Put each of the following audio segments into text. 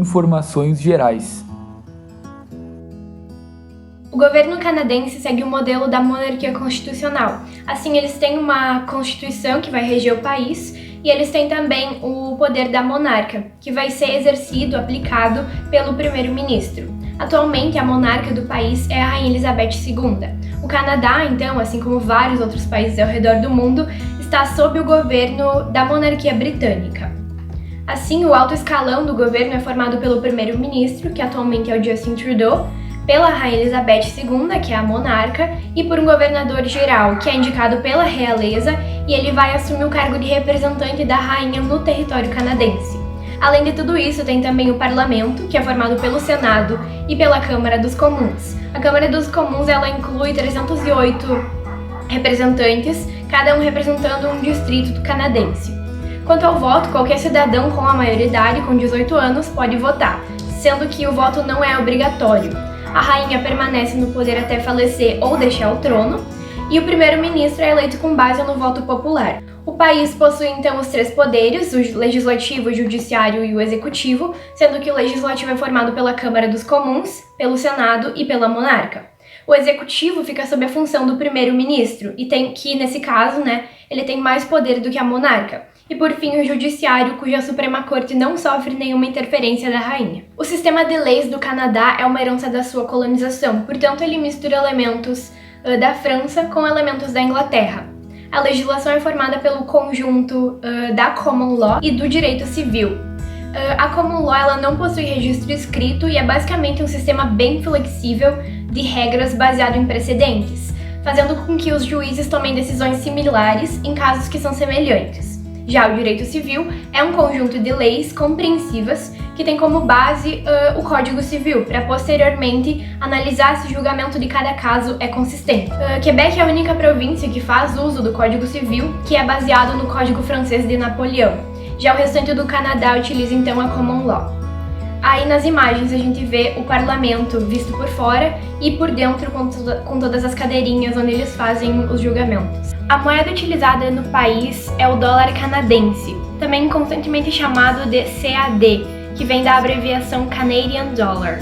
informações gerais. O governo canadense segue o modelo da monarquia constitucional. Assim, eles têm uma constituição que vai reger o país e eles têm também o poder da monarca, que vai ser exercido, aplicado pelo primeiro-ministro. Atualmente, a monarca do país é a Rainha Elizabeth II. O Canadá, então, assim como vários outros países ao redor do mundo, está sob o governo da monarquia britânica. Assim, o alto escalão do governo é formado pelo primeiro-ministro, que atualmente é o Justin Trudeau, pela Rainha Elizabeth II, que é a monarca, e por um governador-geral, que é indicado pela realeza, e ele vai assumir o cargo de representante da rainha no território canadense. Além de tudo isso, tem também o parlamento, que é formado pelo Senado e pela Câmara dos Comuns. A Câmara dos Comuns, ela inclui 308 representantes, cada um representando um distrito canadense. Quanto ao voto, qualquer cidadão com a maioridade, com 18 anos, pode votar, sendo que o voto não é obrigatório. A rainha permanece no poder até falecer ou deixar o trono, e o primeiro-ministro é eleito com base no voto popular. O país possui então os três poderes, o legislativo, o judiciário e o executivo, sendo que o legislativo é formado pela Câmara dos Comuns, pelo Senado e pela monarca. O executivo fica sob a função do primeiro-ministro, e tem que, nesse caso, ele tem mais poder do que a monarca. E por fim, o judiciário, cuja Suprema Corte não sofre nenhuma interferência da rainha. O sistema de leis do Canadá é uma herança da sua colonização, portanto ele mistura elementos da França com elementos da Inglaterra. A legislação é formada pelo conjunto da Common Law e do direito civil. A Common Law ela não possui registro escrito e é basicamente um sistema bem flexível de regras baseado em precedentes, fazendo com que os juízes tomem decisões similares em casos que são semelhantes. Já o direito civil é um conjunto de leis compreensivas que tem como base o Código Civil, para posteriormente analisar se o julgamento de cada caso é consistente. Quebec é a única província que faz uso do Código Civil, que é baseado no Código Francês de Napoleão. Já o restante do Canadá utiliza então a Common Law. Aí nas imagens a gente vê o parlamento visto por fora e por dentro com todas as cadeirinhas onde eles fazem os julgamentos. A moeda utilizada no país é o dólar canadense, também constantemente chamado de CAD, que vem da abreviação Canadian Dollar.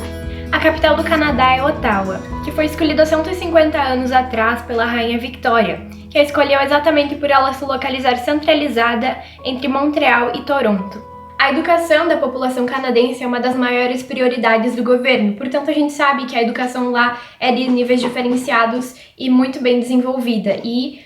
A capital do Canadá é Ottawa, que foi escolhida há 150 anos atrás pela Rainha Victoria, que a escolheu exatamente por ela se localizar centralizada entre Montreal e Toronto. A educação da população canadense é uma das maiores prioridades do governo, portanto a gente sabe que a educação lá é de níveis diferenciados e muito bem desenvolvida, e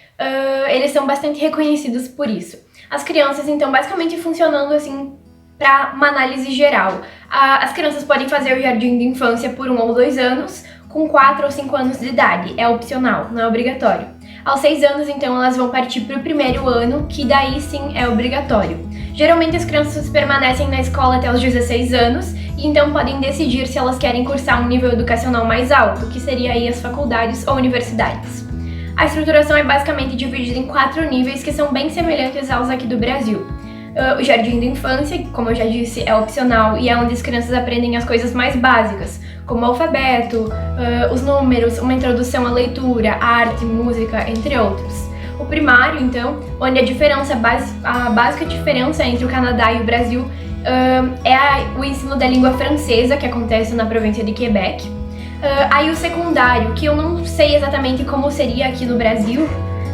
eles são bastante reconhecidos por isso. As crianças, então, basicamente funcionando assim para uma análise geral. As crianças podem fazer o jardim de infância por 1 ou 2 anos, com 4 ou 5 anos de idade, é opcional, não é obrigatório. Aos 6 anos, então, elas vão partir para o primeiro ano, que daí sim é obrigatório. Geralmente as crianças permanecem na escola até os 16 anos e então podem decidir se elas querem cursar um nível educacional mais alto, que seria aí as faculdades ou universidades. A estruturação é basicamente dividida em 4 níveis que são bem semelhantes aos aqui do Brasil. O jardim de infância, como eu já disse, é opcional e é onde as crianças aprendem as coisas mais básicas, como o alfabeto, os números, uma introdução à leitura, arte, música, entre outros. O primário, então, onde a básica diferença entre o Canadá e o Brasil é o ensino da língua francesa, que acontece na província de Quebec. Aí o secundário, que eu não sei exatamente como seria aqui no Brasil,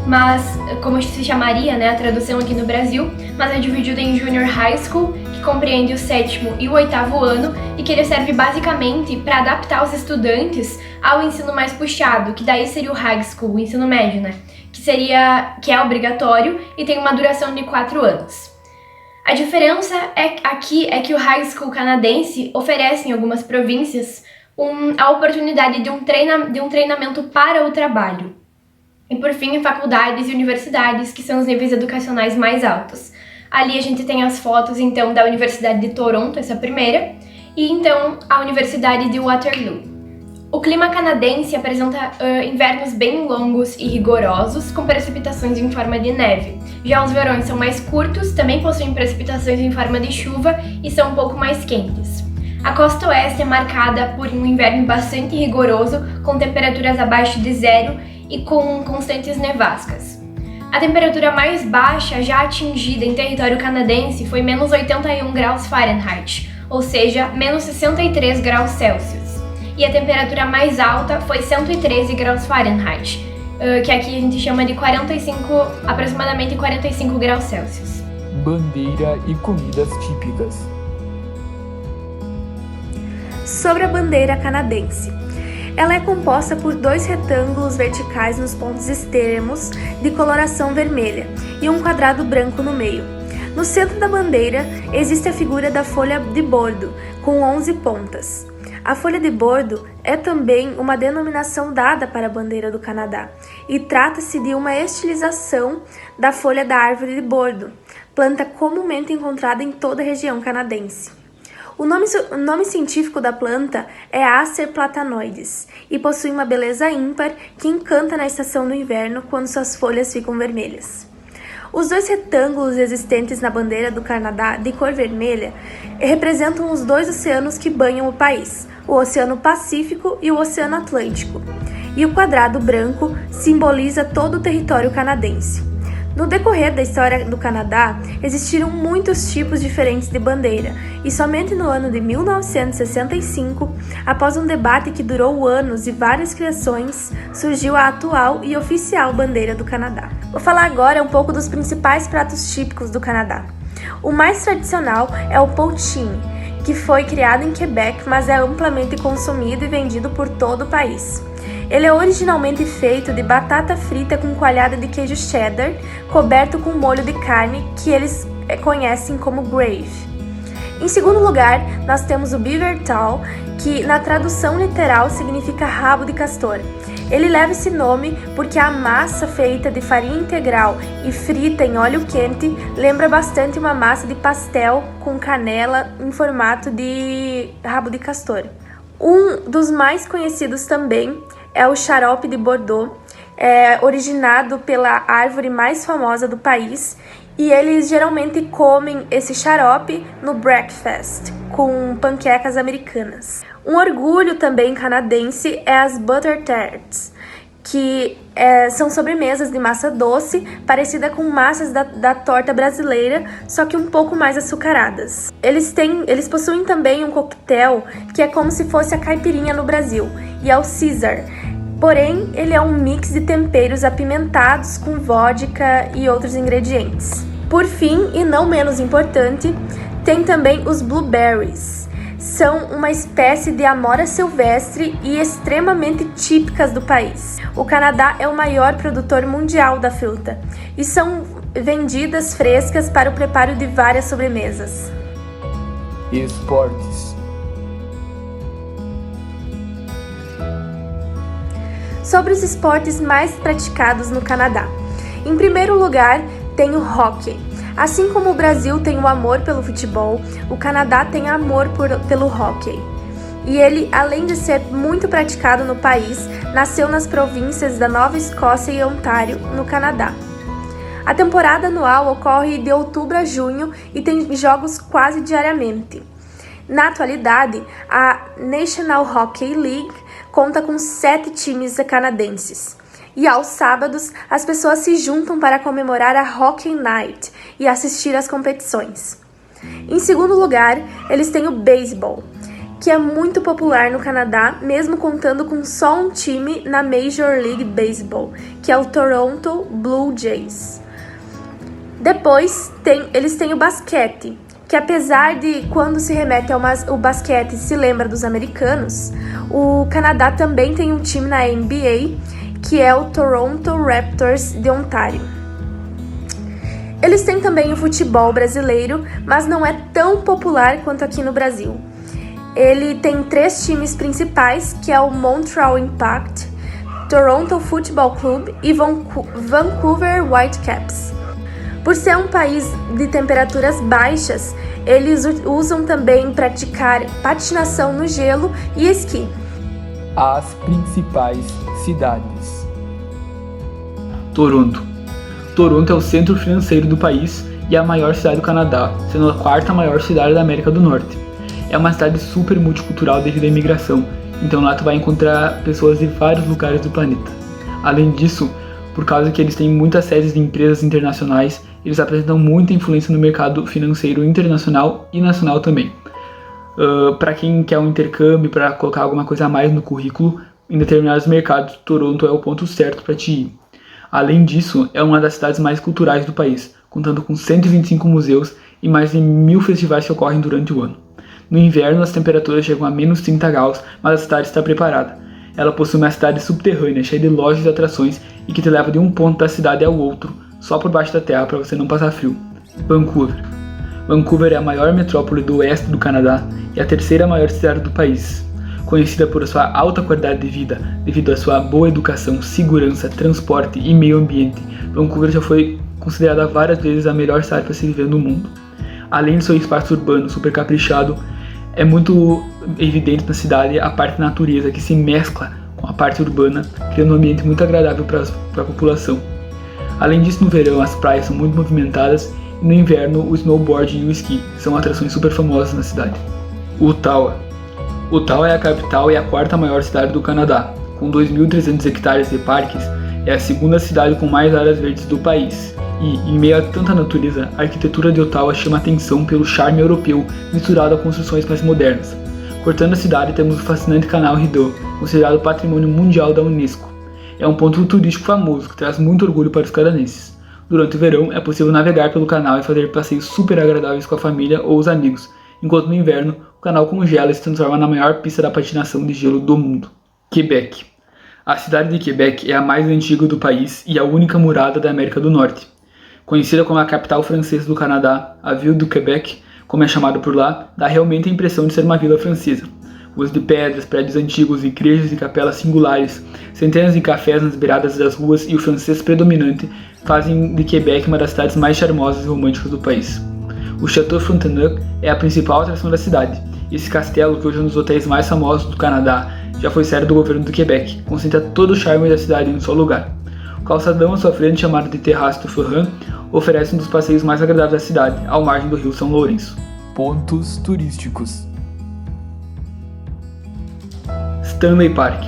mas como se chamaria, a tradução aqui no Brasil, mas é dividido em Junior High School, que compreende o 7º e o 8º ano, e que ele serve basicamente para adaptar os estudantes ao ensino mais puxado, que daí seria o High School, o ensino médio, que é obrigatório e tem uma duração de 4 anos. A diferença aqui é que o High School canadense oferece em algumas províncias a oportunidade de um treinamento para o trabalho. E por fim, em faculdades e universidades, que são os níveis educacionais mais altos. Ali a gente tem as fotos, então, da Universidade de Toronto, essa primeira, e então a Universidade de Waterloo. O clima canadense apresenta invernos bem longos e rigorosos, com precipitações em forma de neve. Já os verões são mais curtos, também possuem precipitações em forma de chuva e são um pouco mais quentes. A costa oeste é marcada por um inverno bastante rigoroso, com temperaturas abaixo de zero e com constantes nevascas. A temperatura mais baixa já atingida em território canadense foi menos 81 graus Fahrenheit, ou seja, menos 63 graus Celsius. E a temperatura mais alta foi 113 graus Fahrenheit, que aqui a gente chama de aproximadamente 45 graus Celsius. Bandeira e comidas típicas. Sobre a bandeira canadense. Ela é composta por 2 retângulos verticais nos pontos extremos de coloração vermelha e um quadrado branco no meio. No centro da bandeira existe a figura da folha de bordo, com 11 pontas. A folha de bordo é também uma denominação dada para a bandeira do Canadá e trata-se de uma estilização da folha da árvore de bordo, planta comumente encontrada em toda a região canadense. O nome científico da planta é Acer platanoides e possui uma beleza ímpar que encanta na estação do inverno quando suas folhas ficam vermelhas. Os 2 retângulos existentes na bandeira do Canadá de cor vermelha representam os 2 oceanos que banham o país, o Oceano Pacífico e o Oceano Atlântico, e o quadrado branco simboliza todo o território canadense. No decorrer da história do Canadá, existiram muitos tipos diferentes de bandeira, e somente no ano de 1965, após um debate que durou anos e várias criações, surgiu a atual e oficial bandeira do Canadá. Vou falar agora um pouco dos principais pratos típicos do Canadá. O mais tradicional é o poutine, que foi criado em Quebec, mas é amplamente consumido e vendido por todo o país. Ele é originalmente feito de batata frita com coalhada de queijo cheddar, coberto com molho de carne que eles conhecem como gravy. Em segundo lugar, nós temos o beaver tail, que na tradução literal significa rabo de castor. Ele leva esse nome porque a massa feita de farinha integral e frita em óleo quente lembra bastante uma massa de pastel com canela em formato de rabo de castor. Um dos mais conhecidos também é o xarope de Bordeaux, originado pela árvore mais famosa do país, e eles geralmente comem esse xarope no breakfast, com panquecas americanas. Um orgulho também canadense é as butter tarts, que são sobremesas de massa doce, parecida com massas da torta brasileira, só que um pouco mais açucaradas. Eles possuem também um coquetel que é como se fosse a caipirinha no Brasil, e é o Caesar. Porém, ele é um mix de temperos apimentados com vodka e outros ingredientes. Por fim, e não menos importante, tem também os blueberries. São uma espécie de amora silvestre e extremamente típicas do país. O Canadá é o maior produtor mundial da fruta e são vendidas frescas para o preparo de várias sobremesas. Esportes. Sobre os esportes mais praticados no Canadá. Em primeiro lugar, tem o hóquei. Assim como o Brasil tem o amor pelo futebol, o Canadá tem amor pelo hóquei. E ele, além de ser muito praticado no país, nasceu nas províncias da Nova Escócia e Ontário, no Canadá. A temporada anual ocorre de outubro a junho e tem jogos quase diariamente. Na atualidade, a National Hockey League conta com 7 times canadenses. E aos sábados, as pessoas se juntam para comemorar a Hockey Night e assistir às competições. Em segundo lugar, eles têm o beisebol, que é muito popular no Canadá, mesmo contando com só um time na Major League Baseball, que é o Toronto Blue Jays. Depois, eles têm o basquete, que apesar de quando se remete ao basquete se lembra dos americanos, o Canadá também tem um time na NBA, que é o Toronto Raptors de Ontário. Eles têm também o futebol brasileiro, mas não é tão popular quanto aqui no Brasil. Ele tem 3 times principais, que é o Montreal Impact, Toronto Football Club e Vancouver Whitecaps. Por ser um país de temperaturas baixas, eles usam também praticar patinação no gelo e esqui. As principais cidades. Toronto. Toronto é o centro financeiro do país e a maior cidade do Canadá, sendo a 4ª maior cidade da América do Norte. É uma cidade super multicultural devido à imigração, então lá tu vai encontrar pessoas de vários lugares do planeta. Além disso, por causa que eles têm muitas sedes de empresas internacionais, eles apresentam muita influência no mercado financeiro internacional e nacional também. Para quem quer um intercâmbio, para colocar alguma coisa a mais no currículo, em determinados mercados, Toronto é o ponto certo para te ir. Além disso, é uma das cidades mais culturais do país, contando com 125 museus e mais de 1000 festivais que ocorrem durante o ano. No inverno, as temperaturas chegam a menos 30 graus, mas a cidade está preparada. Ela possui uma cidade subterrânea, cheia de lojas e atrações e que te leva de um ponto da cidade ao outro, só por baixo da terra para você não passar frio. Vancouver. Vancouver é a maior metrópole do oeste do Canadá e a terceira maior cidade do país. Conhecida por sua alta qualidade de vida, devido à sua boa educação, segurança, transporte e meio ambiente, Vancouver já foi considerada várias vezes a melhor cidade para se viver no mundo. Além de seu espaço urbano super caprichado, é muito evidente na cidade a parte da natureza que se mescla com a parte urbana, criando um ambiente muito agradável para a população. Além disso, no verão as praias são muito movimentadas e no inverno o snowboard e o esqui são atrações super famosas na cidade. Ottawa. Ottawa é a capital e a quarta maior cidade do Canadá. Com 2.300 hectares de parques, é a segunda cidade com mais áreas verdes do país. E, em meio a tanta natureza, a arquitetura de Ottawa chama atenção pelo charme europeu misturado a construções mais modernas. Cortando a cidade temos o fascinante canal Rideau, considerado Patrimônio Mundial da Unesco. É um ponto turístico famoso que traz muito orgulho para os canadenses. Durante o verão é possível navegar pelo canal e fazer passeios super agradáveis com a família ou os amigos, enquanto no inverno o canal congela e se transforma na maior pista da patinação de gelo do mundo. Quebec. A cidade de Quebec é a mais antiga do país e a única murada da América do Norte. Conhecida como a capital francesa do Canadá, a Ville du Québec, como é chamada por lá, dá realmente a impressão de ser uma vila francesa. Ruas de pedras, prédios antigos, igrejas e capelas singulares, centenas de cafés nas beiradas das ruas e o francês predominante fazem de Quebec uma das cidades mais charmosas e românticas do país. O Château Frontenac é a principal atração da cidade. Esse castelo, que hoje é um dos hotéis mais famosos do Canadá, já foi sede do governo do Quebec, concentra todo o charme da cidade em um só lugar. O calçadão à sua frente, chamado de Terrasse du Forain, oferece um dos passeios mais agradáveis da cidade, ao margem do rio São Lourenço. Pontos turísticos. Stanley Park.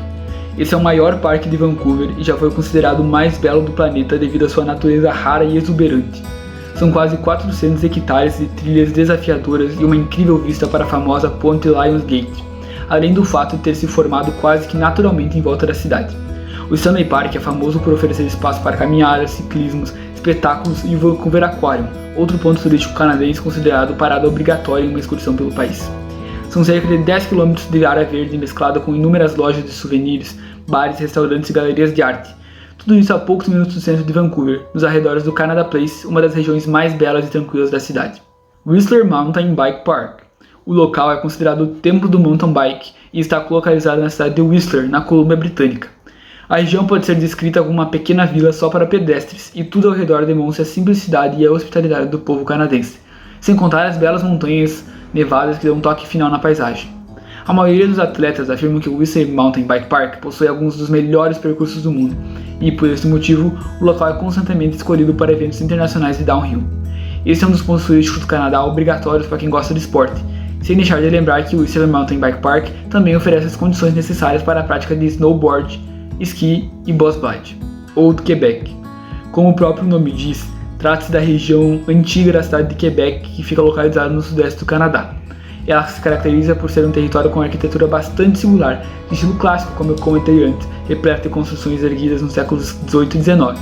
Esse é o maior parque de Vancouver e já foi considerado o mais belo do planeta devido à sua natureza rara e exuberante. São quase 400 hectares de trilhas desafiadoras e uma incrível vista para a famosa Ponte Lionsgate, além do fato de ter se formado quase que naturalmente em volta da cidade. O Stanley Park é famoso por oferecer espaço para caminhadas, ciclismos, espetáculos e o Vancouver Aquarium, outro ponto turístico canadense considerado parada obrigatória em uma excursão pelo país. São cerca de 10 km de área verde mesclada com inúmeras lojas de souvenirs, bares, restaurantes e galerias de arte. Tudo isso a poucos minutos do centro de Vancouver, nos arredores do Canada Place, uma das regiões mais belas e tranquilas da cidade. Whistler Mountain Bike Park. O local é considerado o templo do mountain bike e está localizado na cidade de Whistler, na Colômbia Britânica. A região pode ser descrita como uma pequena vila só para pedestres, e tudo ao redor demonstra a simplicidade e a hospitalidade do povo canadense, sem contar as belas montanhas nevadas que dão um toque final na paisagem. A maioria dos atletas afirmam que o Whistler Mountain Bike Park possui alguns dos melhores percursos do mundo, e por esse motivo o local é constantemente escolhido para eventos internacionais de downhill. Esse é um dos pontos turísticos do Canadá obrigatórios para quem gosta de esporte, sem deixar de lembrar que o Whistler Mountain Bike Park também oferece as condições necessárias para a prática de snowboard, esqui e bobsled. Old Quebec. Como o próprio nome diz, trata-se da região antiga da cidade de Quebec, que fica localizada no sudeste do Canadá. Ela se caracteriza por ser um território com arquitetura bastante singular, de estilo clássico, como eu comentei antes, repleto de construções erguidas nos séculos XVIII e XIX.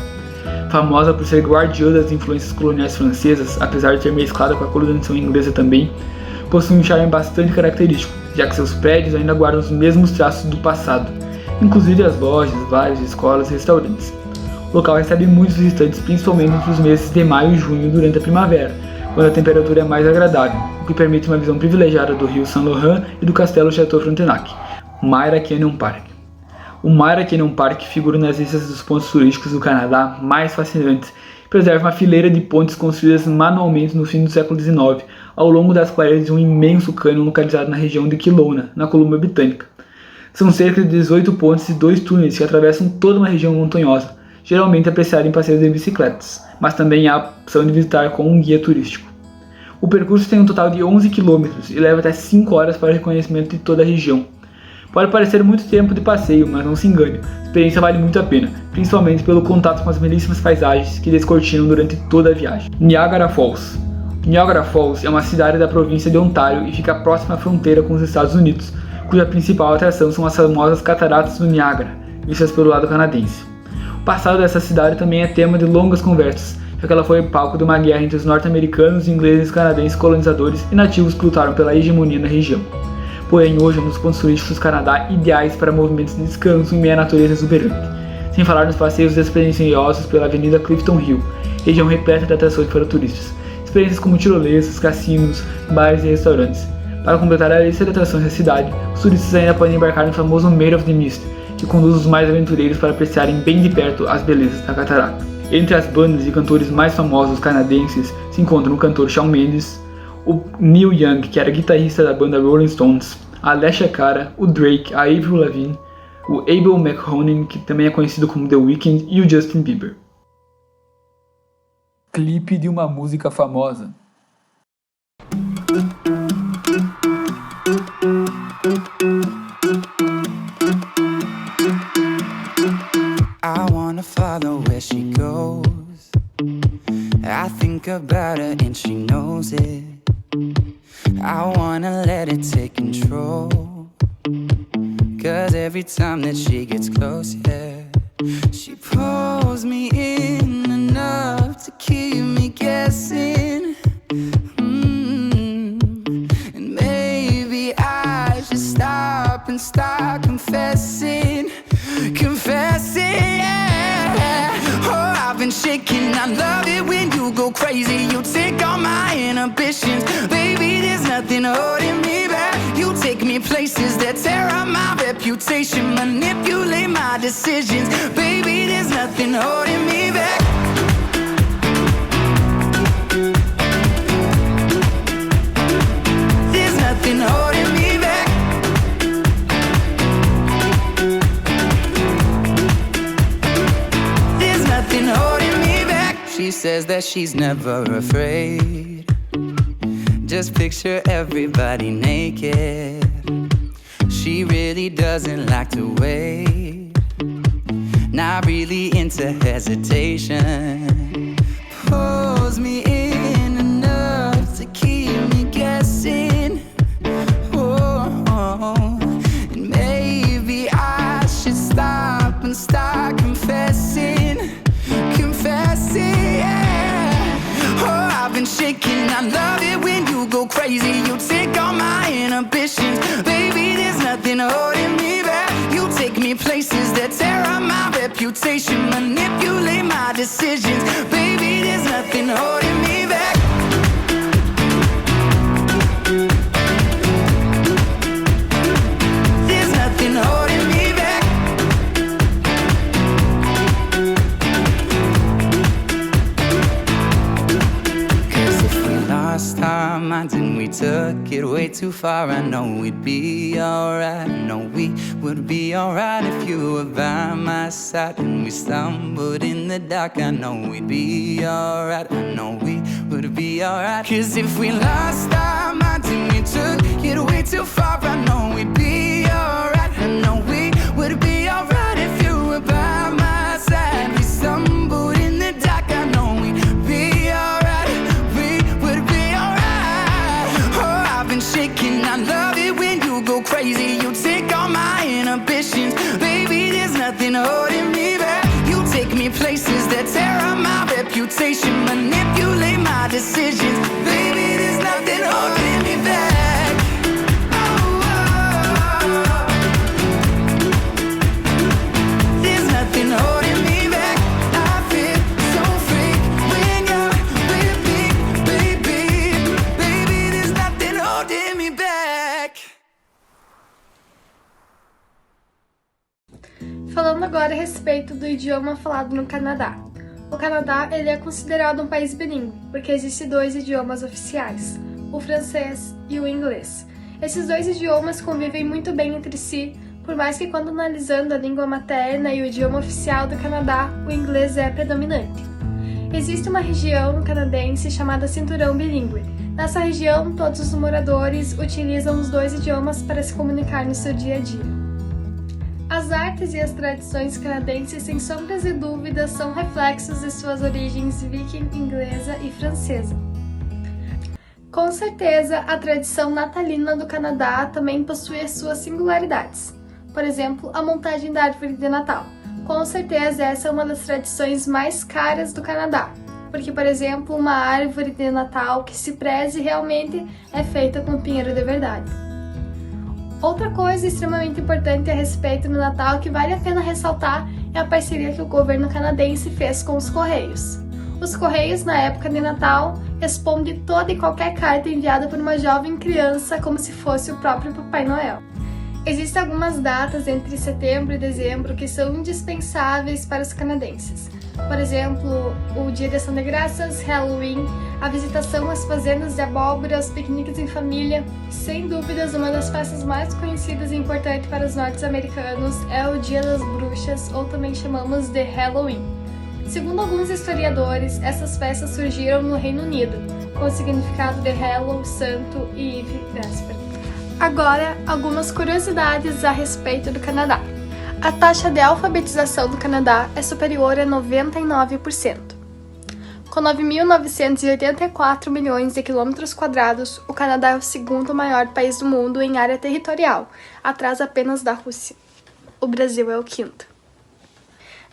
Famosa por ser guardiã das influências coloniais francesas, apesar de ter mesclado com a colonização inglesa também, possui um charme bastante característico, já que seus prédios ainda guardam os mesmos traços do passado, inclusive as lojas, bares, escolas e restaurantes. O local recebe muitos visitantes, principalmente entre os meses de maio e junho durante a primavera, quando a temperatura é mais agradável, o que permite uma visão privilegiada do rio Saint Laurent e do castelo Château Frontenac. Myra Canyon Park. O Myra Canyon Park figura nas listas dos pontos turísticos do Canadá mais fascinantes e preserva uma fileira de pontes construídas manualmente no fim do século XIX, ao longo das clareiras de um imenso cânion localizado na região de Kelowna, na Colômbia Britânica. São cerca de 18 pontes e 2 túneis que atravessam toda uma região montanhosa, geralmente apreciada em passeios de bicicletas, mas também há a opção de visitar com um guia turístico. O percurso tem um total de 11 km e leva até 5 horas para o reconhecimento de toda a região. Pode parecer muito tempo de passeio, mas não se engane, a experiência vale muito a pena, principalmente pelo contato com as belíssimas paisagens que descortinam durante toda a viagem. Niagara Falls. Niagara Falls é uma cidade da província de Ontário e fica próxima à fronteira com os Estados Unidos, cuja principal atração são as famosas Cataratas do Niágara, vistas pelo lado canadense. O passado dessa cidade também é tema de longas conversas, já que ela foi palco de uma guerra entre os norte-americanos, ingleses, canadenses, colonizadores e nativos que lutaram pela hegemonia na região. Porém, hoje é um dos pontos turísticos do Canadá ideais para movimentos de descanso em meio à natureza exuberante, sem falar nos passeios despretensiosos pela Avenida Clifton Hill, região repleta de atrações para turistas, experiências como tirolesas, cassinos, bares e restaurantes. Para completar a lista de atrações da cidade, os turistas ainda podem embarcar no famoso Maid of the Mist, que conduz os mais aventureiros para apreciarem bem de perto as belezas da catarata. Entre as bandas e cantores mais famosos canadenses se encontram o cantor Shawn Mendes, o Neil Young, que era guitarrista da banda Rolling Stones, a Alessia Cara, o Drake, a Avril Lavigne, o Abel McHoney, que também é conhecido como The Weeknd, e o Justin Bieber. Clipe de uma música famosa. I wanna follow where she goes. I think about her and she knows it. I wanna let it take control. 'Cause every time that she gets close, yeah, she pulls me in enough to keep me guessing. And maybe I should stop and start confessing, yeah. Oh, I've been shaking, I love it when you go crazy. You take all my inhibitions, baby, there's nothing holding me back. You take me places that tear up my reputation, manipulate my decisions, baby, there's nothing holding me back. There's nothing holding me back. There's nothing holding me back. She says that she's never afraid. Just picture everybody naked. She really doesn't like to wait. Not really into hesitation. Pulls me in enough to keep me guessing. Oh, and maybe I should stop and start confessing, yeah. Oh, I've been shaking, I love it when you go crazy. You take all my inhibitions, baby, there's nothing holding me back. You take me places that tear up my reputation, manipulate my decisions, baby, there's nothing holding me back. There's nothing holding me back. Lost our minds and we took it way too far. I know we'd be alright. I know we would be alright if you were by my side. And we stumbled in the dark. I know we'd be alright. I know we would be alright. 'Cause if we lost our minds and we took it way too far, I know we'd be alright. I know we would be alright if you were by my side. We stumbled in the dark. I know we'd be alright. Shaking, I love it when you go crazy. You take all my inhibitions, baby, there's nothing holding me back. You take me places that tear up my reputation, manipulate my decisions, baby, there's nothing holding me back. There's nothing holding me back. I feel so free when you're with me, baby, baby, there's nothing holding me back. Falando agora a respeito do idioma falado no Canadá. O Canadá ele é considerado um país bilíngue, porque existem 2 idiomas oficiais, o francês e o inglês. Esses 2 idiomas convivem muito bem entre si, por mais que quando analisando a língua materna e o idioma oficial do Canadá, o inglês é predominante. Existe uma região canadense chamada Cinturão Bilíngue. Nessa região, todos os moradores utilizam os 2 idiomas para se comunicar no seu dia a dia. As artes e as tradições canadenses, sem sombras de dúvidas, são reflexos de suas origens viking, inglesa e francesa. Com certeza, a tradição natalina do Canadá também possui as suas singularidades. Por exemplo, a montagem da árvore de Natal. Com certeza, essa é uma das tradições mais caras do Canadá, porque, por exemplo, uma árvore de Natal que se preze realmente é feita com pinheiro de verdade. Outra coisa extremamente importante a respeito do Natal que vale a pena ressaltar é a parceria que o governo canadense fez com os Correios. Os Correios, na época de Natal, respondem toda e qualquer carta enviada por uma jovem criança como se fosse o próprio Papai Noel. Existem algumas datas entre setembro e dezembro que são indispensáveis para os canadenses. Por exemplo, o Dia de Ação de Graças, Halloween, a visitação às fazendas de abóbora, os piqueniques em família. Sem dúvidas, uma das festas mais conhecidas e importantes para os norte-americanos é o Dia das Bruxas, ou também chamamos de Halloween. Segundo alguns historiadores, essas festas surgiram no Reino Unido, com o significado de Hallow, Santo e Eve, véspera. Agora, algumas curiosidades a respeito do Canadá. A taxa de alfabetização do Canadá é superior a 99%. Com 9.984 milhões de quilômetros quadrados, o Canadá é o segundo maior país do mundo em área territorial, atrás apenas da Rússia. O Brasil é o quinto.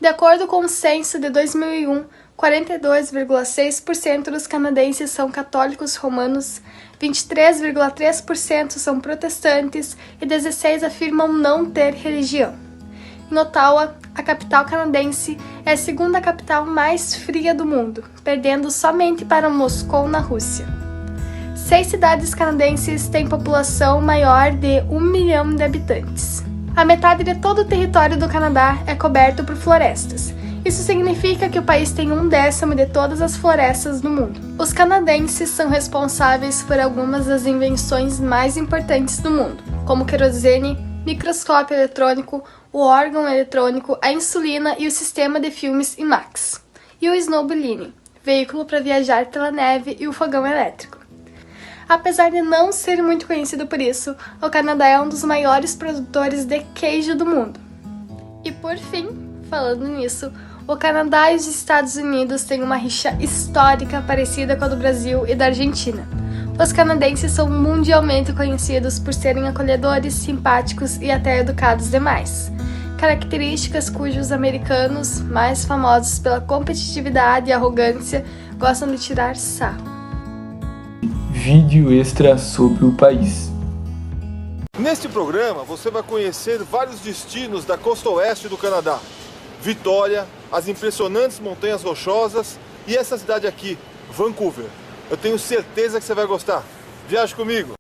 De acordo com o censo de 2001, 42,6% dos canadenses são católicos romanos, 23,3% são protestantes e 16% afirmam não ter religião. Em Ottawa, a capital canadense, é a segunda capital mais fria do mundo, perdendo somente para Moscou, na Rússia. 6 cidades canadenses têm população maior de 1 milhão de habitantes. A metade de todo o território do Canadá é coberto por florestas. Isso significa que o país tem 1/10 de todas as florestas do mundo. Os canadenses são responsáveis por algumas das invenções mais importantes do mundo, como o querosene, microscópio eletrônico, o órgão eletrônico, a insulina e o sistema de filmes IMAX. E o snowmobiling, veículo para viajar pela neve, e o fogão elétrico. Apesar de não ser muito conhecido por isso, o Canadá é um dos maiores produtores de queijo do mundo. E por fim, falando nisso, o Canadá e os Estados Unidos têm uma rixa histórica parecida com a do Brasil e da Argentina. Os canadenses são mundialmente conhecidos por serem acolhedores, simpáticos e até educados demais. Características cujos americanos, mais famosos pela competitividade e arrogância, gostam de tirar sarro. Vídeo extra sobre o país. Neste programa você vai conhecer vários destinos da costa oeste do Canadá. Vitória, as impressionantes montanhas rochosas e essa cidade aqui, Vancouver. Eu tenho certeza que você vai gostar. Viaje comigo!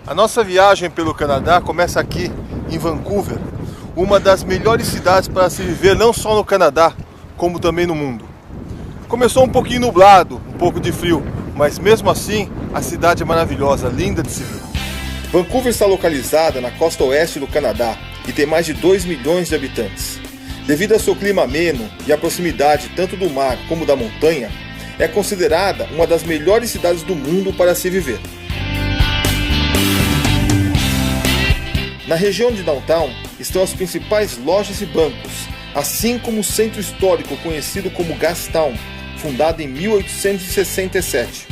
A nossa viagem pelo Canadá começa aqui, em Vancouver, uma das melhores cidades para se viver não só no Canadá, como também no mundo. Começou um pouquinho nublado, um pouco de frio, mas mesmo assim a cidade é maravilhosa, linda de se ver. Vancouver está localizada na costa oeste do Canadá e tem mais de 2 milhões de habitantes. Devido ao seu clima ameno e à proximidade tanto do mar como da montanha, é considerada uma das melhores cidades do mundo para se viver. Na região de Downtown estão as principais lojas e bancos, assim como o centro histórico conhecido como Gastown, fundado em 1867.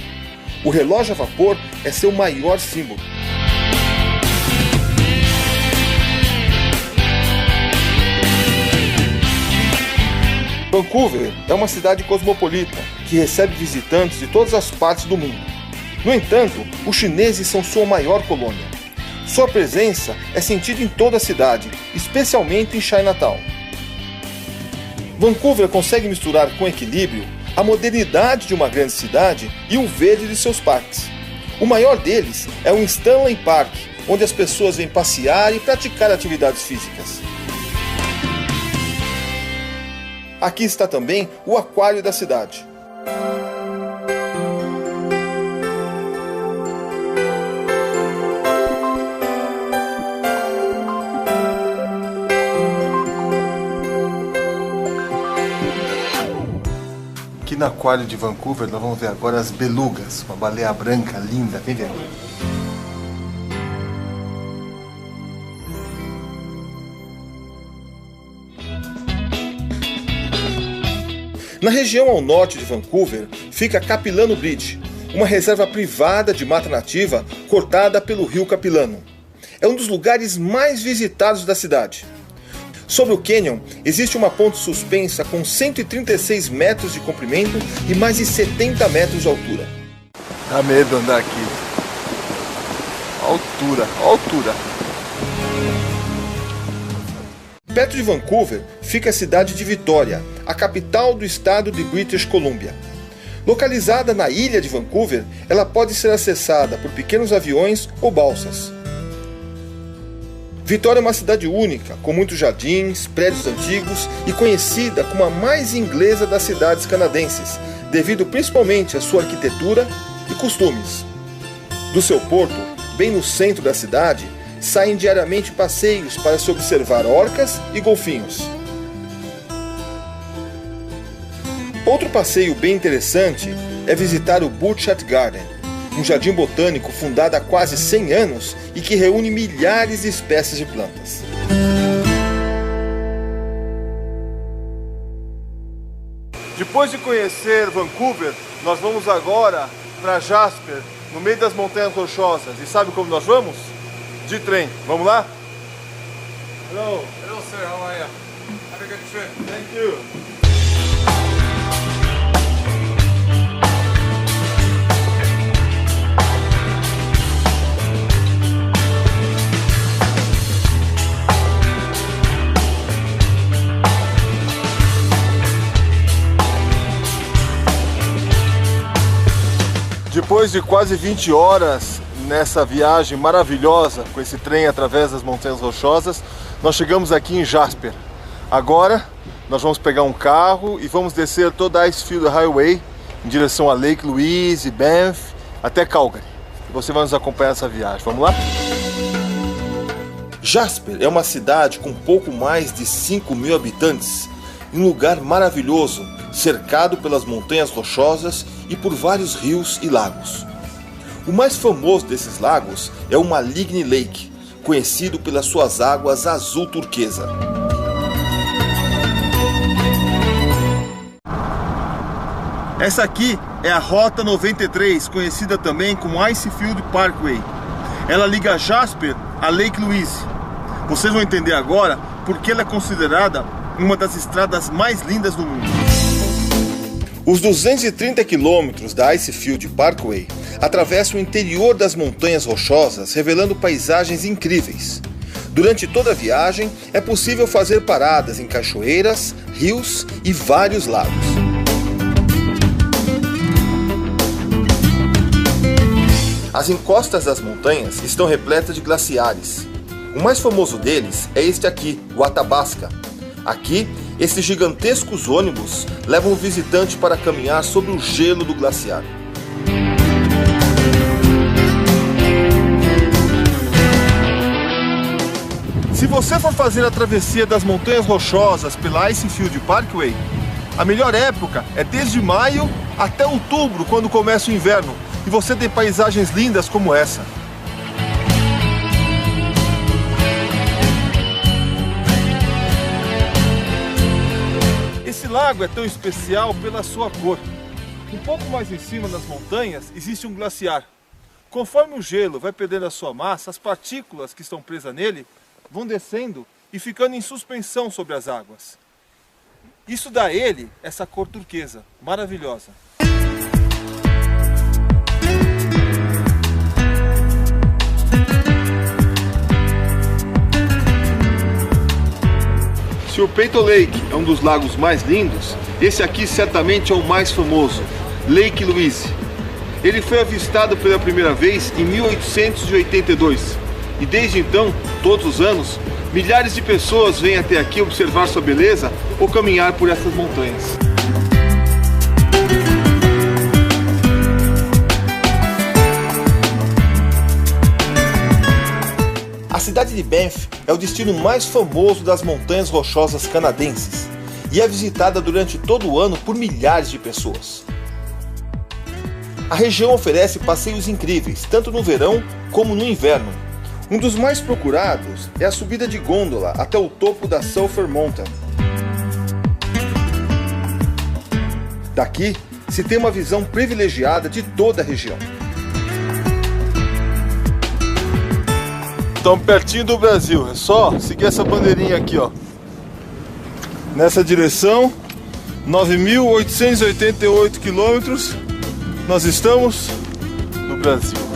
O relógio a vapor é seu maior símbolo. Vancouver é uma cidade cosmopolita que recebe visitantes de todas as partes do mundo. No entanto, os chineses são sua maior colônia. Sua presença é sentida em toda a cidade, especialmente em Chinatown. Vancouver consegue misturar com equilíbrio a modernidade de uma grande cidade e o verde de seus parques. O maior deles é o Stanley Park, onde as pessoas vêm passear e praticar atividades físicas. Aqui está também o aquário da cidade. Aqui no aquário de Vancouver nós vamos ver agora as belugas, uma baleia branca linda, vem ver. Na região ao norte de Vancouver fica Capilano Bridge, uma reserva privada de mata nativa cortada pelo rio Capilano. É um dos lugares mais visitados da cidade. Sobre o canyon existe uma ponte suspensa com 136 metros de comprimento e mais de 70 metros de altura. Dá medo andar aqui. Altura, altura. Perto de Vancouver fica a cidade de Vitória, a capital do estado de British Columbia. Localizada na ilha de Vancouver, ela pode ser acessada por pequenos aviões ou balsas. Vitória é uma cidade única, com muitos jardins, prédios antigos e conhecida como a mais inglesa das cidades canadenses, devido principalmente à sua arquitetura e costumes. Do seu porto, bem no centro da cidade, saem diariamente passeios para se observar orcas e golfinhos. Outro passeio bem interessante é visitar o Burchard Garden, um jardim botânico fundado há quase 100 anos e que reúne milhares de espécies de plantas. Depois de conhecer Vancouver, nós vamos agora para Jasper, no meio das Montanhas Rochosas. E sabe como nós vamos? De trem. Vamos lá? Hello. Hello, sir. How are you? Have a good trip. Thank you. Depois de quase 20 horas nessa viagem maravilhosa com esse trem através das Montanhas Rochosas, nós chegamos aqui em Jasper. Agora nós vamos pegar um carro e vamos descer toda a Icefield Highway em direção a Lake Louise, Banff, até Calgary. E você vai nos acompanhar nessa viagem. Vamos lá? Jasper é uma cidade com pouco mais de 5.000 habitantes, em um lugar maravilhoso, cercado pelas montanhas rochosas e por vários rios e lagos. O mais famoso desses lagos é o Maligne Lake, conhecido pelas suas águas azul turquesa. Essa aqui é a Rota 93, conhecida também como Icefield Parkway. Ela liga Jasper a Lake Louise. Vocês vão entender agora porque ela é considerada uma das estradas mais lindas do mundo. Os 230 quilômetros da Icefield Parkway atravessam o interior das montanhas rochosas, revelando paisagens incríveis. Durante toda a viagem, é possível fazer paradas em cachoeiras, rios e vários lagos. As encostas das montanhas estão repletas de glaciares. O mais famoso deles é este aqui, o Athabasca. Aqui, esses gigantescos ônibus levam o visitante para caminhar sobre o gelo do glaciar. Se você for fazer a travessia das Montanhas Rochosas pela Icefield Parkway, a melhor época é desde maio até outubro, quando começa o inverno, e você tem paisagens lindas como essa. Esse lago é tão especial pela sua cor. Um pouco mais em cima das montanhas existe um glaciar. Conforme o gelo vai perdendo a sua massa, as partículas que estão presas nele vão descendo e ficando em suspensão sobre as águas. Isso dá a ele essa cor turquesa, maravilhosa. Se o Peyton Lake é um dos lagos mais lindos, esse aqui certamente é o mais famoso, Lake Louise. Ele foi avistado pela primeira vez em 1882 e desde então, todos os anos, milhares de pessoas vêm até aqui observar sua beleza ou caminhar por essas montanhas. A cidade de Banff é o destino mais famoso das montanhas rochosas canadenses e é visitada durante todo o ano por milhares de pessoas. A região oferece passeios incríveis, tanto no verão como no inverno. Um dos mais procurados é a subida de gôndola até o topo da Sulphur Mountain. Daqui se tem uma visão privilegiada de toda a região. Estamos pertinho do Brasil, é só seguir essa bandeirinha aqui, ó. Nessa direção, 9.888 quilômetros, nós estamos no Brasil.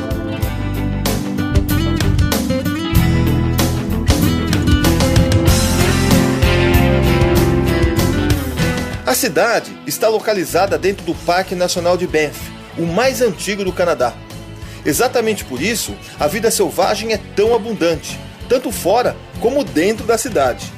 A cidade está localizada dentro do Parque Nacional de Banff, o mais antigo do Canadá. Exatamente por isso, a vida selvagem é tão abundante, tanto fora como dentro da cidade.